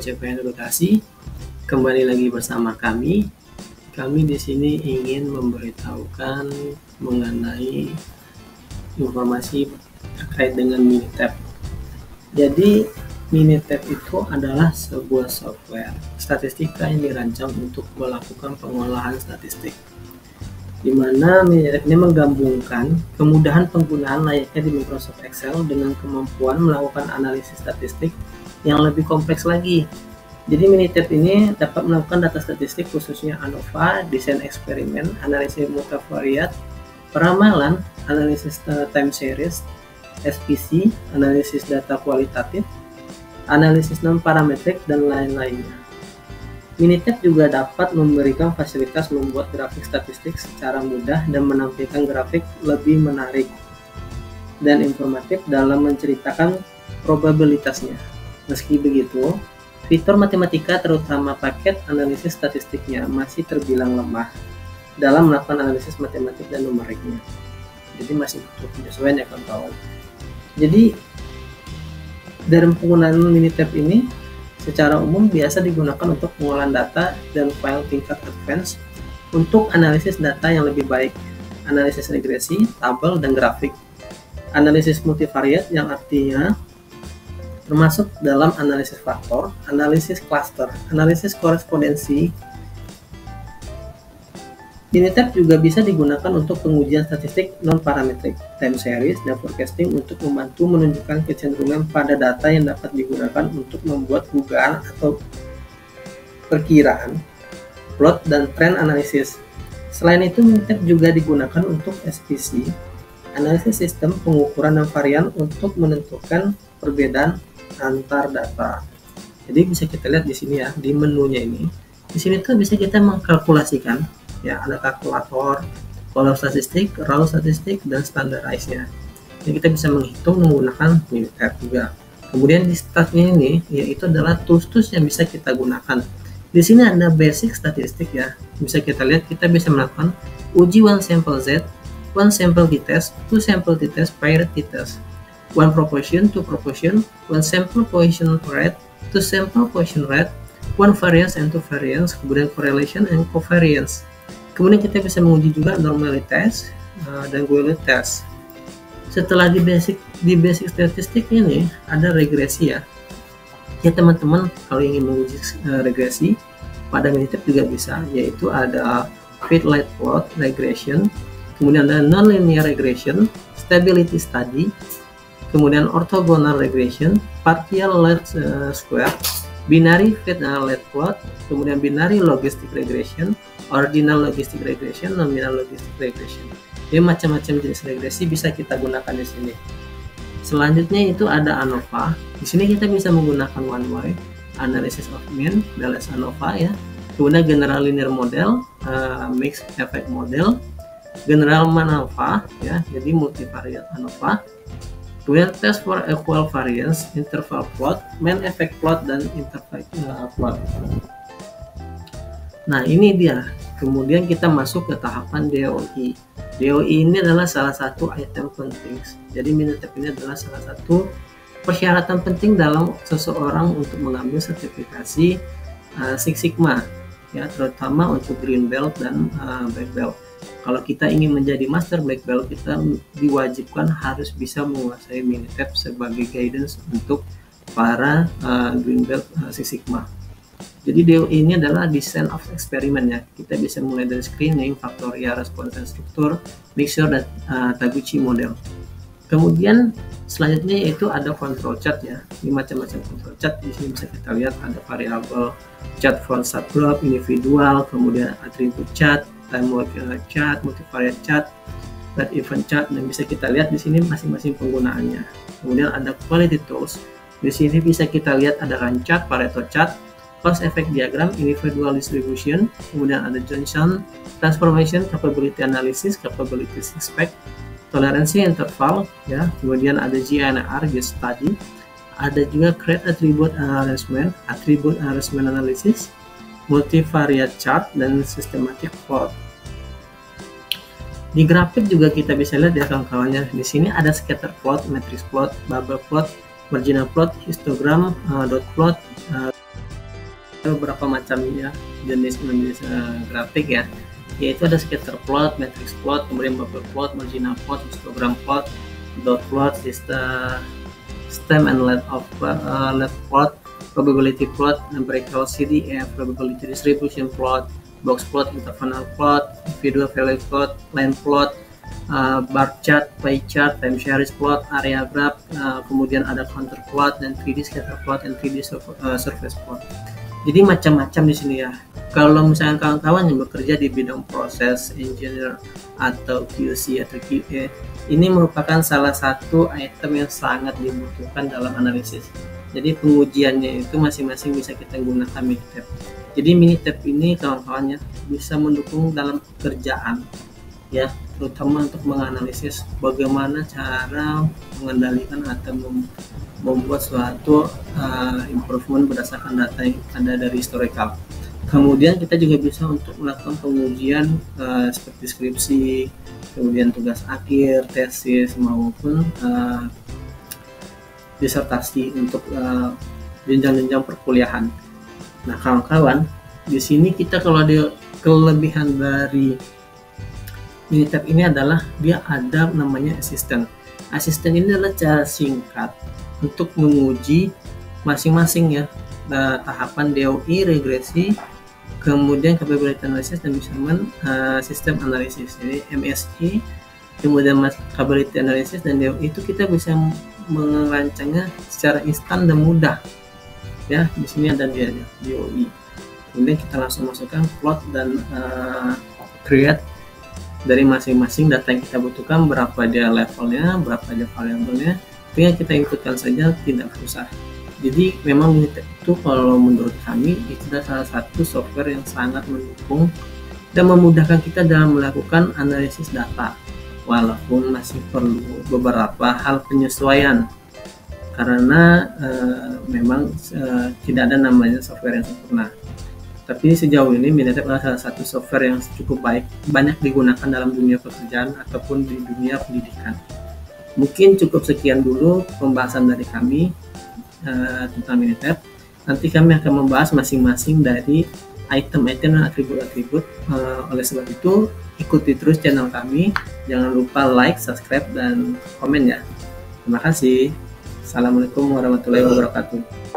CPN Edukasi. Kembali lagi bersama kami. Kami di sini ingin memberitahukan mengenai informasi terkait dengan Minitab. Jadi Minitab itu adalah sebuah software statistika yang dirancang untuk melakukan pengolahan statistik, di mana Minitab ini menggabungkan kemudahan penggunaan layaknya di Microsoft Excel dengan kemampuan melakukan analisis statistik yang lebih kompleks lagi. Jadi Minitab ini dapat melakukan data statistik khususnya ANOVA, desain eksperimen, analisis multivariat, peramalan, analisis time series, SPC, analisis data kualitatif, analisis non-parametrik, dan lain-lainnya. Minitab juga dapat memberikan fasilitas membuat grafik statistik secara mudah dan menampilkan grafik lebih menarik dan informatif dalam menceritakan probabilitasnya. Meski begitu, fitur matematika terutama paket analisis statistiknya masih terbilang lemah dalam melakukan analisis matematik dan numeriknya. Jadi masih butuh penyesuaian ya kawan-kawan. Jadi dalam penggunaan Minitab ini secara umum biasa digunakan untuk pengolahan data dan file tingkat advance untuk analisis data yang lebih baik, analisis regresi, tabel, dan grafik, analisis multivariat yang artinya termasuk dalam analisis faktor, analisis cluster, analisis korespondensi. Minitab juga bisa digunakan untuk pengujian statistik non-parametrik, time series, dan forecasting untuk membantu menunjukkan kecenderungan pada data yang dapat digunakan untuk membuat dugaan atau perkiraan, plot, dan trend analisis. Selain itu, Minitab juga digunakan untuk SPC, analisis sistem pengukuran dan varian untuk menentukan perbedaan antar data. Jadi bisa kita lihat di sini ya, di menunya ini. Di sini tuh bisa kita mengkalkulasikan ya, ada kalkulator, column statistik, row statistik, dan standarize-nya. Jadi kita bisa menghitung menggunakan Minitab juga. Kemudian di startnya ini yaitu adalah tools-tools yang bisa kita gunakan. Di sini ada basic statistik ya. Bisa kita lihat kita bisa melakukan uji one sample Z, one sample t-test, two sample t-test, pair t-test. One proportion, two proportion, one sample Poisson rate, two sample Poisson rate, one variance and two variance, kemudian correlation and covariance. Kemudian kita bisa menguji juga normality test dan Guillet test. Setelah di basic statistik ini ada regresi ya. Ya teman-teman kalau ingin menguji regresi pada Minitab juga bisa, yaitu ada fit light plot regression, kemudian ada nonlinear regression, stability study, kemudian orthogonal regression, partial least square, binary fit light plot, kemudian binary logistic regression, ordinal logistic regression, nominal logistic regression. Jadi macam-macam jenis regresi bisa kita gunakan di sini. Selanjutnya itu ada ANOVA. Di sini kita bisa menggunakan one way analysis of mean, Bayes ANOVA ya. Kemudian general linear model, mixed effect model, general ANOVA ya, jadi multivariate ANOVA. Kemudian test for equal variance, interval plot, main effect plot, dan interval plot. Nah ini dia. Kemudian kita masuk ke tahapan DOI. DOI ini adalah salah satu item penting. Jadi Minitab ini adalah salah satu persyaratan penting dalam seseorang untuk mengambil sertifikasi Six Sigma, ya terutama untuk green belt dan black belt. Kalau kita ingin menjadi master black belt, kita diwajibkan harus bisa menguasai Minitab sebagai guidance untuk para green belt Six Sigma. Jadi DOI ini adalah design of experiment ya. Kita bisa mulai dari screening, factorial, response, dan struktur, mixture, dan Taguchi model. Kemudian selanjutnya yaitu ada control chart ya. Ini macam-macam control chart. Di sini bisa kita lihat ada variable chart for subgroup, individual, kemudian attribute chart, time chart, multivariate chart, red event chart, dan bisa kita lihat di sini masing-masing penggunaannya. Kemudian ada quality tools. Di sini bisa kita lihat ada run chart, Pareto chart, cause effect diagram, individual distribution, kemudian ada Johnson transformation, capability analysis, capability suspect, toleransi interval ya, kemudian ada GNR case study, ada juga create attribute arrangement analysis, multivariate chart, dan systematic plot. Di grafik juga kita bisa lihat ya kawan-kawannya. Di sini ada scatter plot, matrix plot, bubble plot, marginal plot, histogram, dot plot, beberapa macam ya jenis grafik ya, yaitu ada scatter plot, matrix plot, kemudian bubble plot, marginal plot, histogram plot, dot plot, stem and left plot, probability plot, numerical CDF, probability distribution plot, box plot, interval plot, individual value plot, line plot, bar chart, pie chart, time series plot, area graph, kemudian ada counter plot dan 3D scatter plot dan 3D surface plot. Jadi macam-macam di sini ya. Kalau misalnya kawan-kawan yang bekerja di bidang proses engineer atau QC atau QA, ini merupakan salah satu item yang sangat dibutuhkan dalam analisis. Jadi pengujiannya itu masing-masing bisa kita gunakan Minitab. Jadi Minitab ini kawan-kawannya bisa mendukung dalam pekerjaan ya, terutama untuk menganalisis bagaimana cara mengendalikan atau membuat suatu improvement berdasarkan data yang ada dari historical. Kemudian kita juga bisa untuk melakukan pengujian seperti skripsi, kemudian tugas akhir, tesis maupun disertasi untuk jenjang-jenjang perkuliahan. Nah, kawan-kawan, di sini kita kalau ada kelebihan dari Minitab ini adalah dia ada namanya asisten. Asisten ini adalah cara singkat untuk menguji masing-masing ya tahapan DOI, regresi, kemudian capability analysis dan measurement sistem analisis. Jadi MSI, kemudian capability analysis dan DOI itu kita bisa merancangnya secara instan dan mudah. Ya, di sini ada dia DOI. Kemudian kita langsung masukkan plot dan create dari masing-masing data yang kita butuhkan, berapa dia levelnya, berapa dia variabelnya, tinggal kita inputkan saja, tidak susah. Jadi memang Minitab itu kalau menurut kami itu adalah salah satu software yang sangat mendukung dan memudahkan kita dalam melakukan analisis data, walaupun masih perlu beberapa hal penyesuaian karena memang tidak ada namanya software yang sempurna. Tapi sejauh ini Minitab adalah salah satu software yang cukup baik, banyak digunakan dalam dunia pekerjaan ataupun di dunia pendidikan. Mungkin cukup sekian dulu pembahasan dari kami tentang Minitab. Nanti kami akan membahas masing-masing dari item-item dan atribut-atribut. Oleh sebab itu, ikuti terus channel kami. Jangan lupa like, subscribe, dan komen ya. Terima kasih. Assalamualaikum warahmatullahi wabarakatuh.